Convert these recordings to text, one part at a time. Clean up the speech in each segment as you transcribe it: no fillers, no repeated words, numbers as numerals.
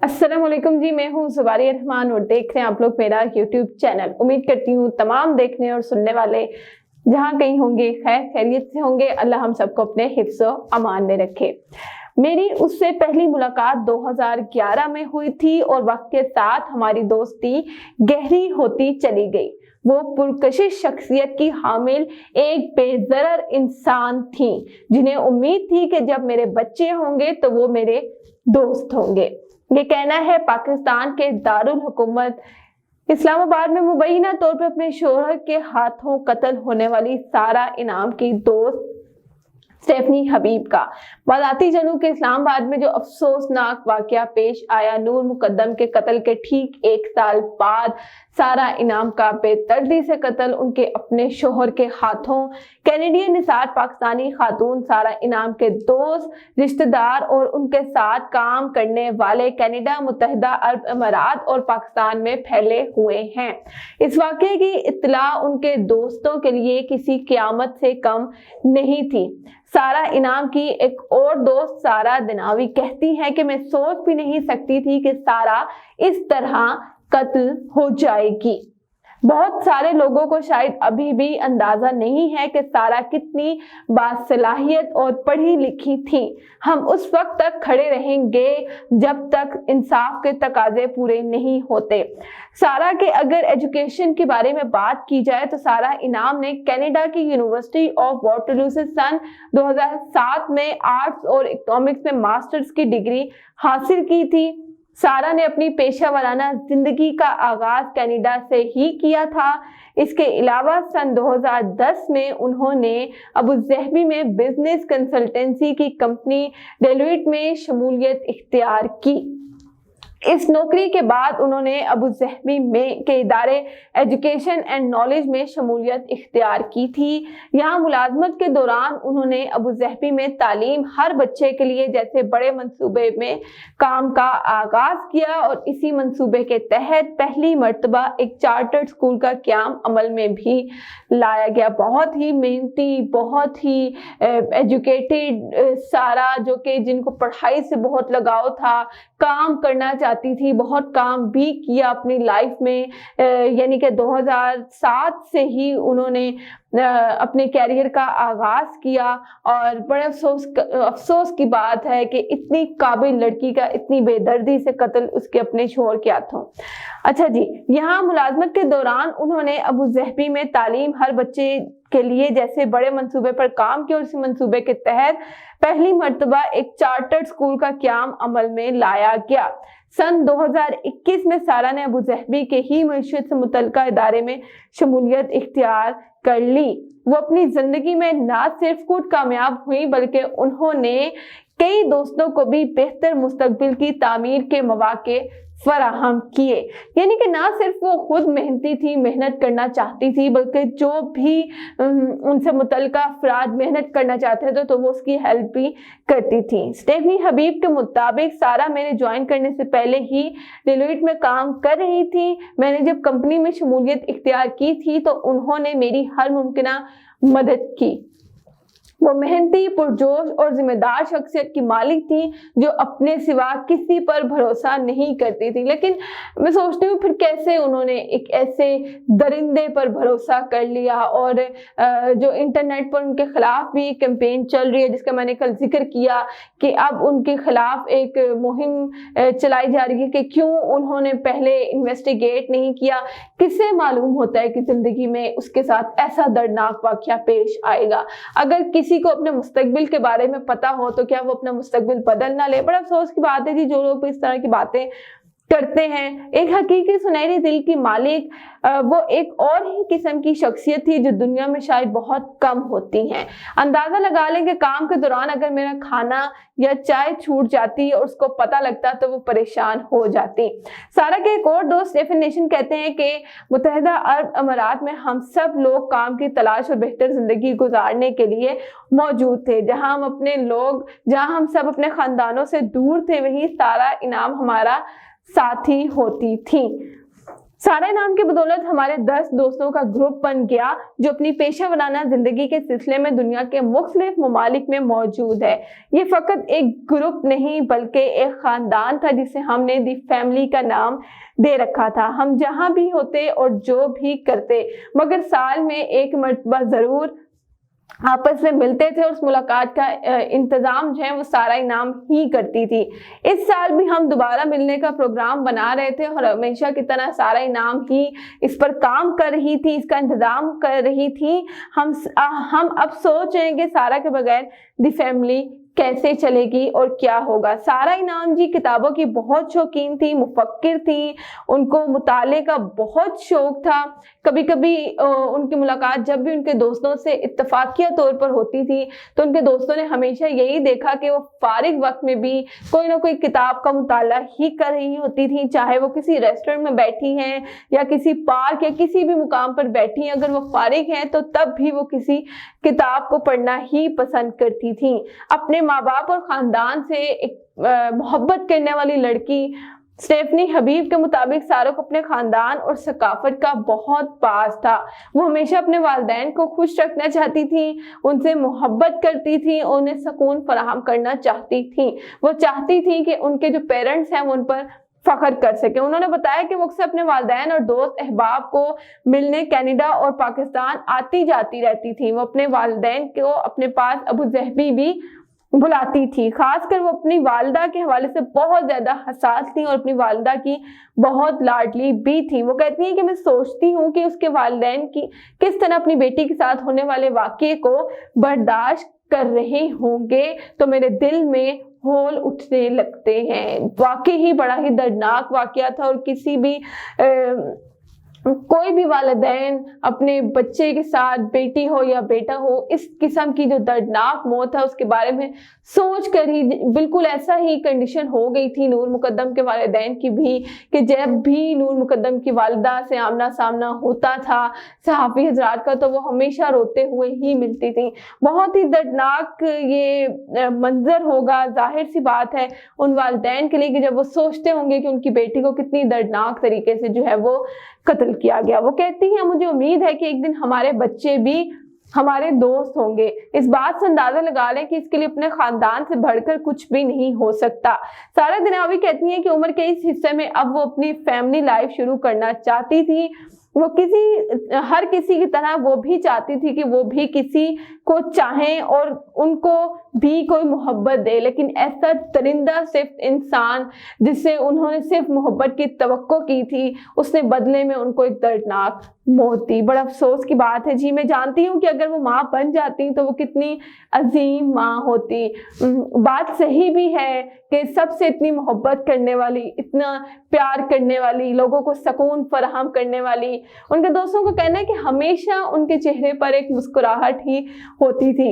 अस्सलाम वालेकुम जी, मैं हूँ ज़ुबारी रहमान और देख रहे हैं आप लोग मेरा यूट्यूब चैनल। उम्मीद करती हूँ तमाम देखने और सुनने वाले जहाँ कहीं होंगे खैर खैरियत से होंगे। अल्लाह हम सबको अपने हिफ्ज़ व अमान में रखे। मेरी उससे पहली मुलाकात 2011 में हुई थी और वक्त के साथ हमारी दोस्ती गहरी होती चली गई। वो पुरकशिश शख्सियत की हामिल एक बेज़रर इंसान थी जिन्हें उम्मीद थी कि जब मेरे बच्चे होंगे तो वो मेरे दोस्त होंगे। ये कहना है पाकिस्तान के दारुल हुकूमत इस्लामाबाद में मुबैना तौर पर अपने शोहर के हाथों कत्ल होने वाली सारा इनाम की दोस्त स्टेफनी हबीब का। बाराती जनू के इस्लामाबाद में जो अफसोसनाक वाकया पेश आया, नूर मुकद्दम के कत्ल के ठीक 1 साल बाद सारा इनाम का बेदर्दी से कत्ल उनके अपने शोहर के हाथों। कैनेडियन निसार पाकिस्तानी खातून सारा इनाम के दोस्त, रिश्तेदार और उनके साथ काम करने वाले कनाडा, मुत्तहिदा अरब अमीरात और पाकिस्तान में फैले हुए हैं। इस वाकये की इत्तला उनके दोस्तों के लिए किसी क़यामत से कम नहीं थी। सारा इनाम की एक और दोस्त सारा दिनावी कहती है कि मैं सोच भी नहीं सकती थी कि सारा इस तरह कत्ल हो जाएगी। बहुत सारे लोगों को शायद अभी भी अंदाजा नहीं है कि सारा कितनी बासलाहियत और पढ़ी लिखी थी। हम उस वक्त तक खड़े रहेंगे जब तक इंसाफ के तकाजे पूरे नहीं होते। सारा के अगर एजुकेशन के बारे में बात की जाए तो सारा इनाम ने कनाडा की यूनिवर्सिटी ऑफ वाटरलू से सन 2007 में आर्ट्स और इकोनॉमिक्स में मास्टर्स की डिग्री हासिल की थी। सारा ने अपनी पेशा वाराना जिंदगी का आगाज कनाडा से ही किया था। इसके अलावा सन 2010 में उन्होंने अबू ज़हबी में बिजनेस कंसल्टेंसी की कंपनी डेलोइट में शमूलियत इख्तियार की। इस नौकरी के बाद उन्होंने अबू ज़हबी में के इदारे एजुकेशन एंड नॉलेज में शमूलियत इख्तियार की थी। यहाँ मुलाजमत के दौरान उन्होंने अबू ज़हबी में तालीम हर बच्चे के लिए जैसे बड़े मंसूबे में काम का आगाज किया और इसी मंसूबे के तहत पहली मर्तबा एक चार्टर्ड स्कूल का क़याम अमल में भी लाया गया। बहुत ही मेहनती, बहुत ही एजुकेटेड सारा, जो कि जिनको पढ़ाई से बहुत लगाव था, काम करना चाहती थी, बहुत काम भी किया अपनी लाइफ में। यानी कि 2007 से ही उन्होंने अपने कैरियर का आगाज किया और बड़े अफसोस की बात है कि इतनी काबिल लड़की का इतनी बेदर्दी से कत्ल उसके अपने शोहर के हाथों। अच्छा जी, यहाँ मुलाजमत के दौरान उन्होंने अबू ज़हबी में तालीम हर बच्चे के लिए जैसे बड़े मंसूबे पर काम किया और इसी मंसूबे के तहत पहली मर्तबा एक चार्टर्ड स्कूल का क़याम अमल में लाया गया। सन 2021 में सारा ने अबू ज़हबी के ही मईशत से मुतल्लिका इदारे में शमूलियत इख्तियार कर ली। वो अपनी जिंदगी में ना सिर्फ खुद कामयाब हुई बल्कि उन्होंने कई दोस्तों को भी बेहतर मुस्तकबिल की तामीर के मौके फराहम किए। यानी कि ना सिर्फ वो खुद मेहनती थी, मेहनत करना चाहती थी, बल्कि जो भी उनसे मुतल्लिका अफराद मेहनत करना चाहते थे तो वो उसकी हेल्प भी करती थी। स्टेफनी हबीब के मुताबिक सारा मैंने ज्वाइन करने से पहले ही डेलोइट में काम कर रही थी। मैंने जब कंपनी में शमूलियत इख्तियार की थी तो उन्होंने मेरी हर मुमकिना मदद की। वो मेहनती, पुरजोश और जिम्मेदार शख्सियत की मालिक थी जो अपने सिवा किसी पर भरोसा नहीं करती थी। लेकिन मैं सोचती हूँ फिर कैसे उन्होंने एक ऐसे दरिंदे पर भरोसा कर लिया। और जो इंटरनेट पर उनके खिलाफ भी कैंपेन चल रही है जिसका मैंने कल जिक्र किया कि अब उनके खिलाफ एक मुहिम चलाई जा रही है कि क्यों उन्होंने पहले इन्वेस्टिगेट नहीं किया। किससे मालूम होता है कि जिंदगी में उसके साथ ऐसा दर्दनाक वाकया पेश आएगा। अगर किसी को अपने मुस्तकबिल के बारे में पता हो तो क्या वो अपना मुस्तकबिल बदल ना ले। बड़ा अफसोस की बात है जी जो लोग इस तरह की बातें करते हैं। एक हकीकी सुनहरे दिल की मालिक वो एक और ही किस्म की शख्सियत थी जो दुनिया में शायद बहुत कम होती हैं। अंदाजा लगा लें कि काम के दौरान अगर मेरा खाना या चाय छूट जाती और उसको पता लगता तो वो परेशान हो जाती। सारा के एक और दोस्त स्टेफन नेशन कहते हैं कि मुत्तहिदा अरब अमीरात में हम सब लोग काम की तलाश और बेहतर जिंदगी गुजारने के लिए मौजूद थे। जहां हम सब अपने खानदानों से दूर थे, वहीं सारा इनाम हमारा साथी होती थी। सारा इनाम की बदौलत हमारे 10 दोस्तों का ग्रुप बन गया जो अपनी पेशा वराना जिंदगी के सिलसिले में दुनिया के मुख्तलिफ ममालिक में मौजूद है। ये फकत एक ग्रुप नहीं बल्कि एक खानदान था जिसे हमने दी फैमिली का नाम दे रखा था। हम जहां भी होते और जो भी करते मगर साल में एक मर्तबा जरूर आपस में मिलते थे और उस मुलाकात का इंतजाम जो है वो सारा इनाम ही करती थी। इस साल भी हम दोबारा मिलने का प्रोग्राम बना रहे थे और हमेशा की तरह सारा इनाम ही इस पर काम कर रही थी, इसका इंतजाम कर रही थी। हम अब सोच रहे हैं कि सारा के बगैर दी फैमिली कैसे चलेगी और क्या होगा। सारा इनाम जी किताबों की बहुत शौकीन थी, मुफक्किर थी, उनको मुताले का बहुत शौक था। कभी कभी उनकी मुलाकात जब भी उनके दोस्तों से इत्तफाकिया तौर पर होती थी तो उनके दोस्तों ने हमेशा यही देखा कि वो फारिग वक्त में भी कोई ना कोई किताब का मुताला ही कर रही होती थी, चाहे वो किसी रेस्टोरेंट में बैठी हैं या किसी पार्क या किसी भी मुकाम पर बैठी हैं। अगर वो फारिग हैं तो तब भी वो किसी किताब को पढ़ना ही पसंद करती थी। अपने माँ बाप और खानदान से एक मोहब्बत करने वाली लड़की स्टेफनी हबीब के मुताबिक सारा को अपने खानदान और सकाफत का बहुत पास था। वो हमेशा अपने वालिदैन को खुश रखना चाहती थी, उनसे मोहब्बत करती थी, उन्हें सुकून फराहम करना चाहती थी। वो चाहती थी कि उनके जो पेरेंट्स हैं वो उन पर फख्र कर सके। उन्होंने बताया कि वो अक्सर अपने वालिदैन और दोस्त अहबाब को मिलने कनाडा और पाकिस्तान आती जाती रहती थी। वो अपने वालिदैन को अपने पास अबू ज़हबी भी बुलाती थी। खासकर वो अपनी वालिदा के हवाले से बहुत ज्यादा हसास थी और अपनी वालिदा की बहुत लाडली भी थी। वो कहती हैं कि मैं सोचती हूँ कि उसके वालिदैन की किस तरह अपनी बेटी के साथ होने वाले वाक़ये को बर्दाश्त कर रहे होंगे तो मेरे दिल में होल उठने लगते हैं। वाकई ही बड़ा ही दर्दनाक वाकया था और किसी भी कोई भी वालिदैन अपने बच्चे के साथ, बेटी हो या बेटा हो, इस किस्म की जो दर्दनाक मौत है उसके बारे में सोच कर ही बिल्कुल ऐसा ही कंडीशन हो गई थी नूर मुकद्दम के वालिदैन की भी कि जब भी नूर मुकद्दम की वालिदा से आमना सामना होता था सहाफ़ी हजरात का तो वो हमेशा रोते हुए ही मिलती थी। बहुत ही दर्दनाक ये मंजर होगा, जाहिर सी बात है उन वालिदैन के लिए कि जब वो सोचते होंगे कि उनकी बेटी को कितनी दर्दनाक तरीके से जो है वो कत्ल किया गया। वो कहती हैं मुझे उम्मीद है कि एक दिन हमारे बच्चे भी हमारे दोस्त होंगे। इस बात से अंदाजा लगा लें कि इसके लिए अपने खानदान से बढ़कर कुछ भी नहीं हो सकता। सारा दिनावी कहती हैं कि उम्र के इस हिस्से में अब वो अपनी फैमिली लाइफ शुरू करना चाहती थी। वो हर किसी की तरह वो भी चाहती थी कि वो भी किसी को चाहें और उनको भी कोई मोहब्बत दे, लेकिन ऐसा दरिंदा सिर्फ इंसान जिससे उन्होंने सिर्फ मोहब्बत की तवक्को की थी उसने बदले में उनको एक दर्दनाक मौत दी। बड़ा अफसोस की बात है जी। मैं जानती हूँ कि अगर वो माँ बन जाती तो वो कितनी अजीम माँ होती। बात सही भी है कि सबसे इतनी मोहब्बत करने वाली, इतना प्यार करने वाली, लोगों को सुकून फराहम करने वाली, उनके दोस्तों को कहना है कि हमेशा उनके चेहरे पर एक मुस्कुराहट ही होती थी।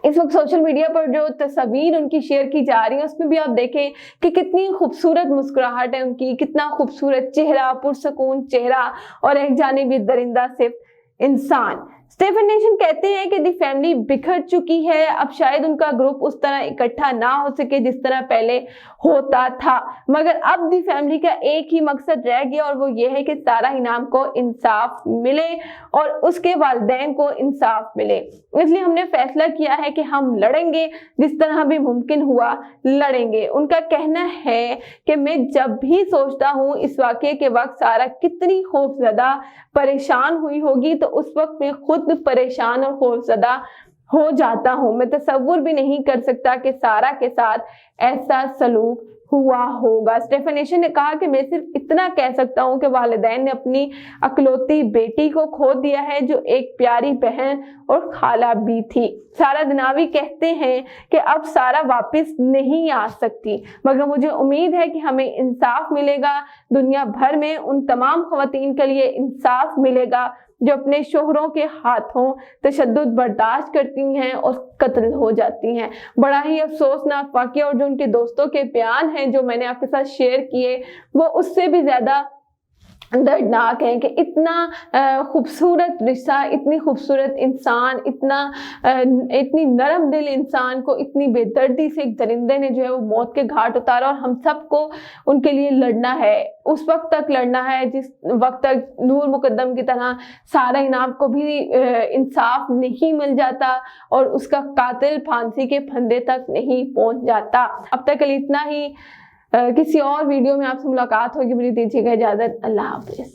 इस वक्त सोशल मीडिया पर जो तस्वीर उनकी शेयर की जा रही है उसमें भी आप देखें कि कितनी खूबसूरत मुस्कुराहट है उनकी, कितना खूबसूरत चेहरा, पुरसकून चेहरा और एक जानिब दरिंदा सिर्फ इंसान। स्टेफन नेशन कहते हैं कि दी फैमिली बिखर चुकी है। अब शायद उनका ग्रुप उस तरह इकट्ठा ना हो सके जिस तरह पहले होता था, मगर अब दी फैमिली का एक ही मकसद रह गया और वो ये है कि सारा इनाम को इंसाफ मिले और उसके वालिदैन को इंसाफ मिले। इसलिए हमने फैसला किया है कि हम लड़ेंगे, जिस तरह भी मुमकिन हुआ लड़ेंगे। उनका कहना है कि मैं जब भी सोचता हूँ इस वाक़ये के वक्त सारा कितनी खौफज़दा परेशान हुई होगी तो उस वक्त मैं खुद परेशान और खौफज़दा हो जाता हूँ। मैं तसव्वुर भी नहीं कर सकता कि सारा के साथ ऐसा सलूक हुआ होगा। स्टेफन नेशन ने कहा कि मैं सिर्फ इतना कह सकता हूँ कि वालिदैन ने अपनी अकलौती बेटी को खो दिया है जो एक प्यारी बहन और खाला भी थी। सारा दिनावी कहते हैं कि अब सारा वापस नहीं आ सकती, मगर मुझे उम्मीद है कि हमें इंसाफ मिलेगा। दुनिया भर में उन तमाम ख़वातीन के लिए इंसाफ मिलेगा जो अपने शोहरों के हाथों तशद्दुद बर्दाश्त करती हैं और कत्ल हो जाती हैं। बड़ा ही अफसोसनाक वाक़या और जो उनके दोस्तों के बयान हैं जो मैंने आपके साथ शेयर किए वो उससे भी ज़्यादा दर्दनाक है कि इतना खूबसूरत रिश्ता, इतनी खूबसूरत इंसान, इतनी नरम दिल इंसान को इतनी बेदर्दी से एक दरिंदे ने जो है वो मौत के घाट उतारा, और हम सबको उनके लिए लड़ना है, उस वक्त तक लड़ना है जिस वक्त तक नूर मुकद्दम की तरह सारा इनाम को भी इंसाफ नहीं मिल जाता और उसका कातिल फांसी के फंदे तक नहीं पहुंच जाता। अब तक के लिए इतना ही। किसी और वीडियो में आपसे मुलाकात होगी, मुझे दीजिएगा इजाजत। अल्लाह हाफिज।